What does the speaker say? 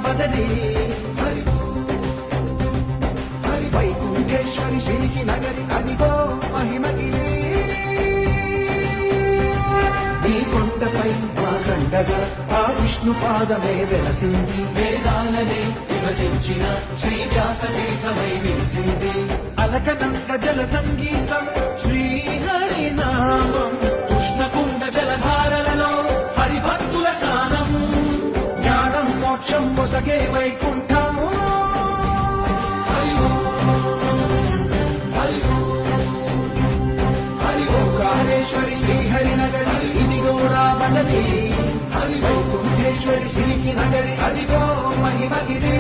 బదరి వైకుంఠేశ్వరి సిరికి నగరి అదిగో మహిమగిరి ఈ కొండపై మా కండగా ఆ విష్ణు పాదమే వెలసింది వేదాలనే విభజించిన శ్రీ వ్యాసపీఠమై విలిసింది అలకనంద జల సంగీతం శ్రీహరి నామం కృష్ణకుండ జలధారలలో హరిభక్తుల స్నానం జ్ఞానం మోక్షం మొసగే వైకుంఠం హరి ఓంకారేశ్వరి శ్రీహరి నగరి ఇదిగో రామనది వైకుంఠేశ్వరి సిరికి నగరి అదిగో మహిమగిరి